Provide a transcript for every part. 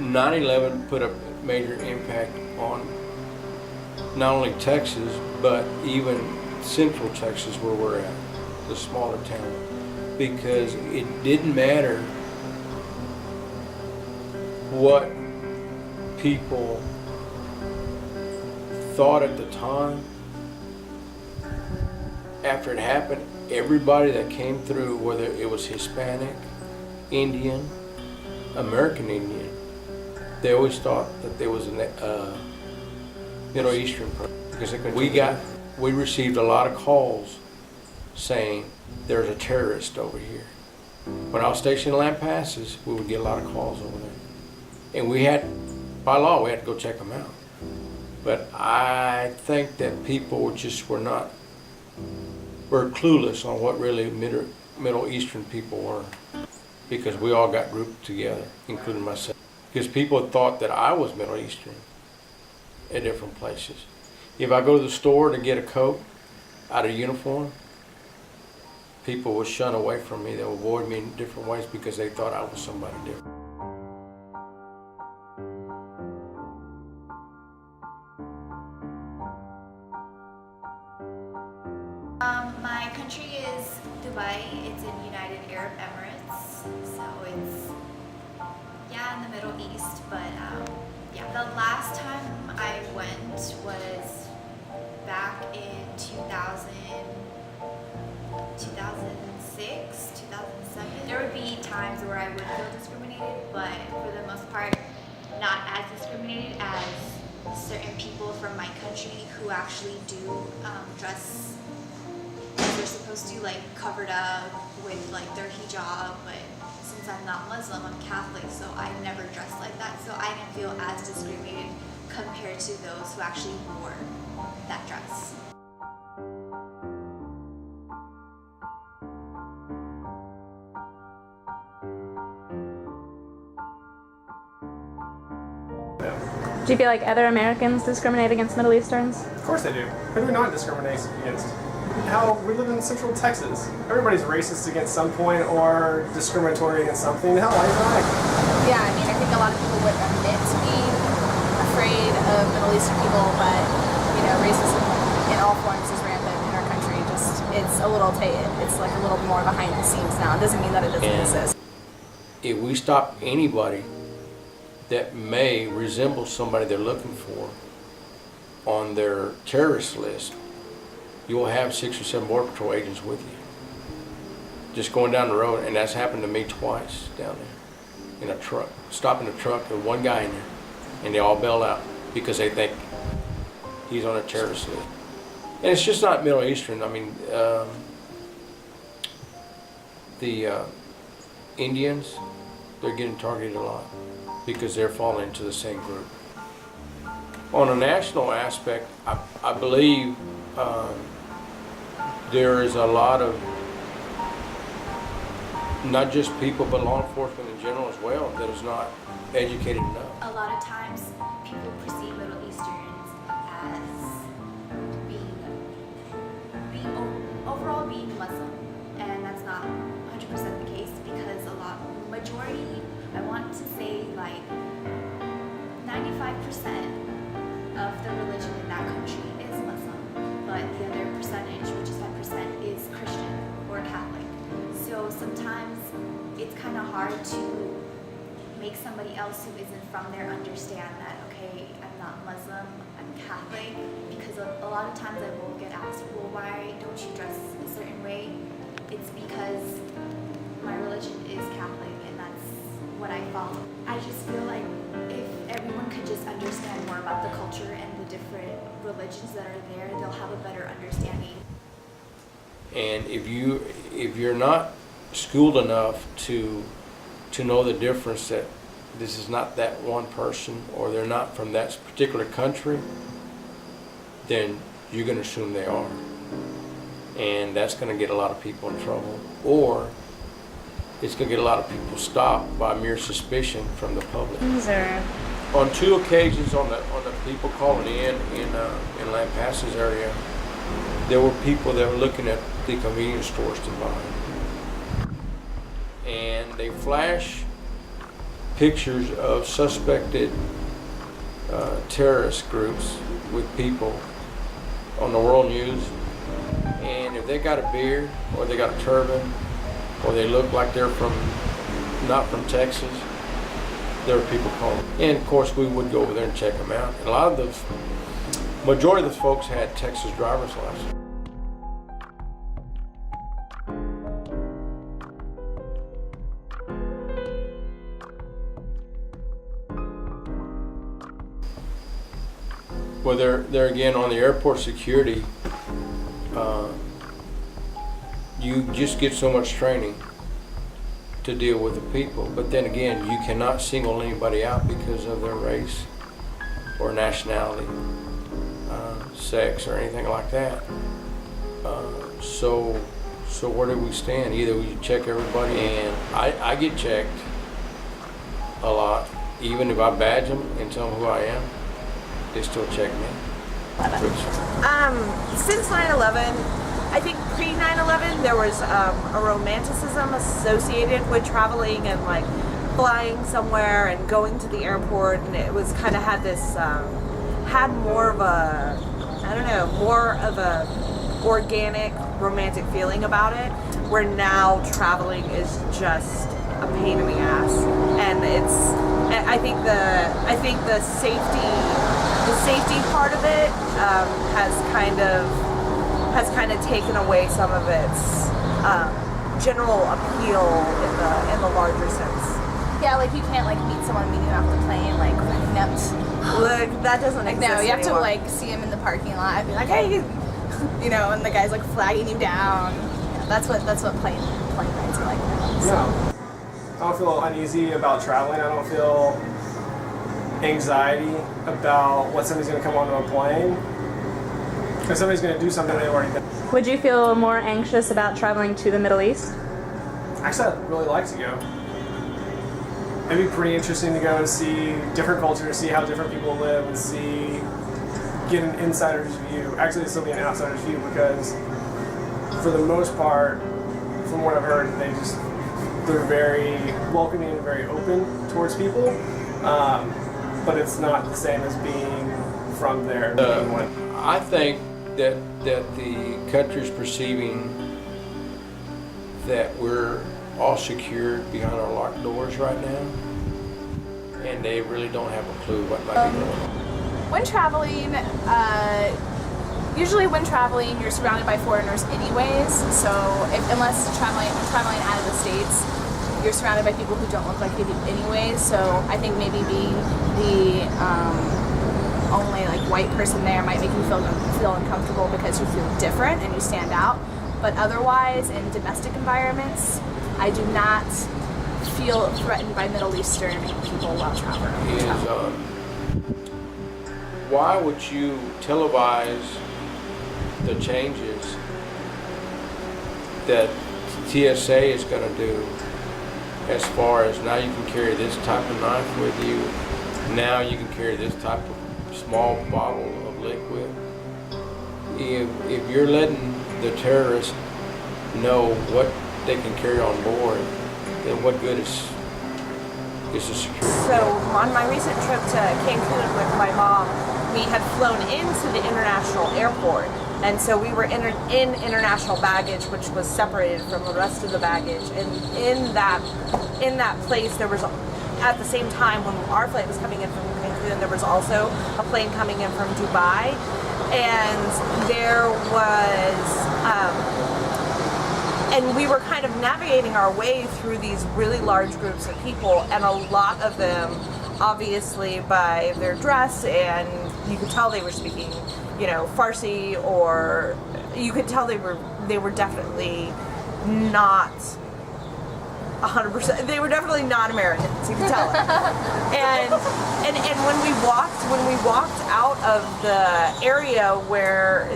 9/11 put a major impact on not only Texas, but even central Texas where we're at, the smaller town, because it didn't matter what people thought at the time. After it happened, everybody that came through, whether it was Hispanic, Indian, American Indian, they always thought that there was a Middle Eastern person. Because we received a lot of calls saying there's a terrorist over here. When I was stationed in Lampasas, we would get a lot of calls over there. And by law, we had to go check them out. But I think that people were clueless on what really Middle Eastern people were, because we all got grouped together, including myself. Because people thought that I was Middle Eastern at different places. If I go to the store to get a coat out of uniform, people would shun away from me. They would avoid me in different ways because they thought I was somebody different. My country is Dubai. It's in United Arab Emirates, so it's in the Middle East. But the last time I went was back in 2006, 2007. There would be times where I would feel discriminated, but for the most part, not as discriminated as certain people from my country who actually do dress as they're supposed to, like covered up with like their hijab. But since I'm not Muslim, I'm Catholic, so I never dressed like that, so I didn't feel as discriminated compared to those who actually wore that dress. Do you feel like other Americans discriminate against Middle Easterns? Of course they do. Who do we not discriminate against? Hell, we live in Central Texas. Everybody's racist against some point or discriminatory against something. Hell, why not? Yeah, I mean, I think a lot of people would admit to being afraid of Middle Eastern people, but, racism in all forms is rampant in our country. It's a little, it's like a little more behind the scenes now. It doesn't mean that it doesn't exist. If we stop anybody that may resemble somebody they're looking for on their terrorist list, you will have 6 or 7 Border Patrol agents with you. Just going down the road, and that's happened to me twice down there in a truck. Stopping a truck with one guy in there, and they all bail out because they think he's on a terrorist list. And it's just not Middle Eastern. I mean, the Indians, they're getting targeted a lot because they're falling into the same group. On a national aspect, I believe there is a lot of, not just people, but law enforcement in general as well, that is not educated enough. A lot of times people perceive Middle Easterns as overall being Muslim, and that's not 100% the case, because majority, I want to say like 95% of the religion in that country is Muslim, but the other percentage, which is 10%, is Christian or Catholic. So sometimes it's kind of hard to make somebody else who isn't from there understand that, okay, I'm not Muslim, I'm Catholic, because a lot of times I will get asked, well, why don't you dress a certain way? It's because my religion is Catholic, and that's what I follow. I just feel like if everyone could just understand more about the culture and the different religions that are there, they'll have a better understanding. And if you're not schooled enough to know the difference, that this is not that one person, or they're not from that particular country, then you're going to assume they are. And that's going to get a lot of people in trouble. Or it's going to get a lot of people stopped by mere suspicion from the public. On 2 occasions, on the people calling in Lampasas area, there were people that were looking at the convenience stores to buy. And they flash pictures of suspected terrorist groups with people on the world news, and if they got a beard or they got a turban or they look like they're not from Texas, there were people calling. And of course we would go over there and check them out. And a lot of those, majority of those folks had Texas driver's license. Well, they're again on the airport security. You just get so much training to deal with the people, but then again, you cannot single anybody out because of their race or nationality, sex, or anything like that. So where do we stand? Either we check everybody, and I get checked a lot, even if I badge them and tell them who I am. They still check me. Since 9/11, I think pre 9/11 there was a romanticism associated with traveling and like flying somewhere and going to the airport, and it was kind of had this had more of a, I don't know, more of a organic romantic feeling about it, where now traveling is just a pain in the ass. And I think the safety part of it has kind of taken away some of its general appeal in the larger sense. Yeah, like you can't like meet someone meeting off the plane like running up. Look, that doesn't Like exist no, you have to anymore. like see him in the parking lot and be like, hey, you know, and the guy's like flagging you down. Yeah, that's what plane rides are like now. So. No. I don't feel uneasy about traveling. I don't feel anxiety about what somebody's going to come onto a plane. Because somebody's going to do something they've already done. Would you feel more anxious about traveling to the Middle East? Actually, I'd really like to go. It'd be pretty interesting to go and see different cultures, see how different people live, and get an insider's view. Actually, it's still be an outsider's view, because for the most part, from what I've heard, they're very welcoming and very open towards people. But it's not the same as being from there. I think that the country's perceiving that we're all secured behind our locked doors right now, and they really don't have a clue what might be going on. When traveling, usually when traveling, you're surrounded by foreigners anyways. So unless traveling out of the States, you're surrounded by people who don't look like you do anyways. So I think maybe being the only like white person there might make you feel uncomfortable because you feel different and you stand out. But otherwise, in domestic environments, I do not feel threatened by Middle Eastern people while traveling. Why would you televise the changes that TSA is going to do, as far as now you can carry this type of knife with you, now you can carry this type of small bottle of liquid? If you're letting the terrorists know what they can carry on board, then what good is the security? So on my recent trip to Cancun with my mom, we had flown into the international airport, and so we were in international baggage, which was separated from the rest of the baggage. And in that place, there was, at the same time when our flight was coming in from Cancun, there was also a plane coming in from Dubai, and there was. And we were kind of navigating our way through these really large groups of people, and a lot of them, obviously by their dress, and you could tell they were speaking, Farsi, or you could tell they were definitely not 100%. They were definitely not Americans. You could tell it. and when we walked out of the area where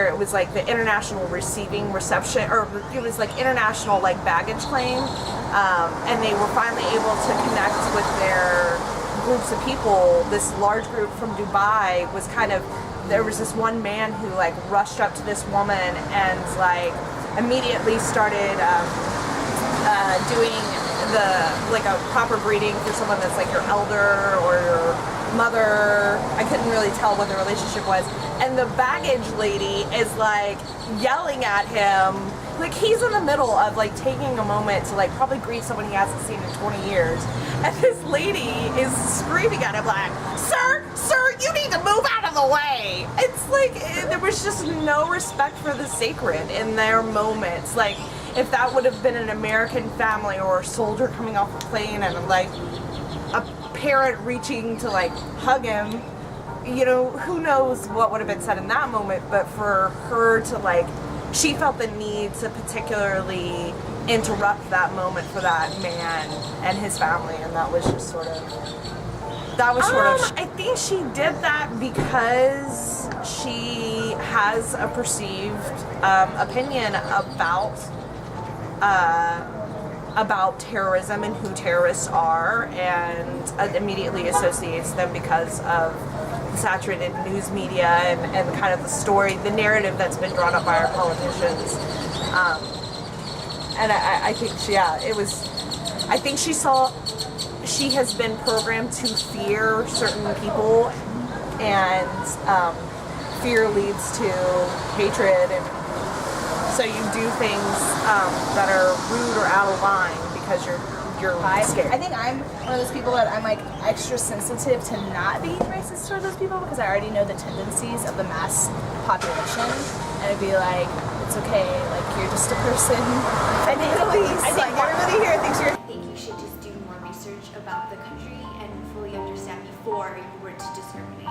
it was like the international receiving reception, or it was like international like baggage claim, and they were finally able to connect with their groups of people. This large group from Dubai was there was this one man who like rushed up to this woman and like immediately started doing like a proper greeting for someone that's like your elder or your mother. I couldn't really tell what the relationship was. And the baggage lady is like yelling at him. Like he's in the middle of like taking a moment to like probably greet someone he hasn't seen in 20 years. And this lady is screaming at him like, sir, you need to move out of the way. It's like, there was just no respect for the sacred in their moments. Like, if that would have been an American family or a soldier coming off a plane and like a parent reaching to like hug him, you know, who knows what would have been said in that moment, but for her to like, she felt the need to particularly interrupt that moment for that man and his family, and that was just sort of, I think she did that because she has a perceived opinion about terrorism and who terrorists are, and immediately associates them because of the saturated news media and kind of the story, the narrative that's been drawn up by our politicians. And I think I think she has been programmed to fear certain people, and fear leads to hatred, and so you do things that are rude or out of line because you're scared. I think I'm one of those people that I'm like extra sensitive to not being racist toward those people because I already know the tendencies of the mass population, and I'd be like, it's okay, like you're just a person. I think everybody here thinks you're. I think you should just do more research about the country and fully understand before you were to discriminate.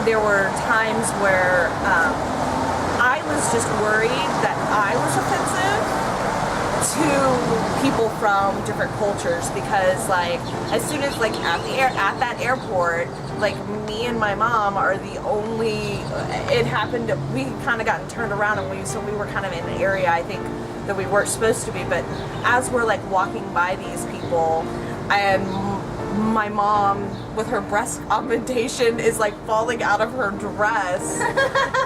There were times where I was just worried that I was offensive to people from different cultures, because like as soon as like at that airport, like me and my mom are the only, it happened, we kind of got turned around and we were kind of in an area I think that we weren't supposed to be, but as we're like walking by these people, and my mom with her breast augmentation is like falling out of her dress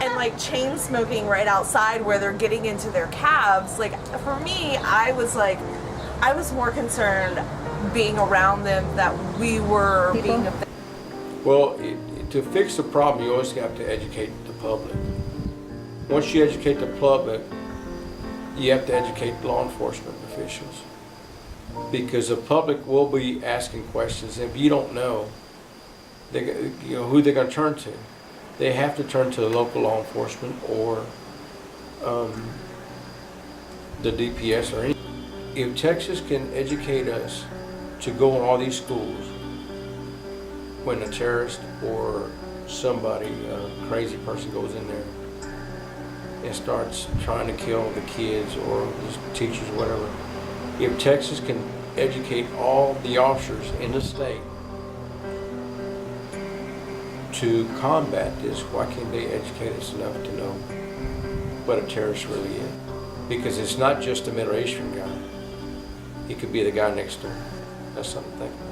and like chain smoking right outside where they're getting into their cabs. Like for me, I was more concerned being around them that we were being offended. Well, to fix the problem, you always have to educate the public. Once you educate the public, you have to educate law enforcement officials, because the public will be asking questions. If you don't know, who they're going to turn to. They have to turn to the local law enforcement or the DPS or anything. If Texas can educate us to go in all these schools when a terrorist or somebody, a crazy person goes in there and starts trying to kill the kids or the teachers or whatever, if Texas can educate all the officers in the state to combat this, why can't they educate us enough to know what a terrorist really is? Because it's not just a Middle Eastern guy. He could be the guy next door. That's something to think about.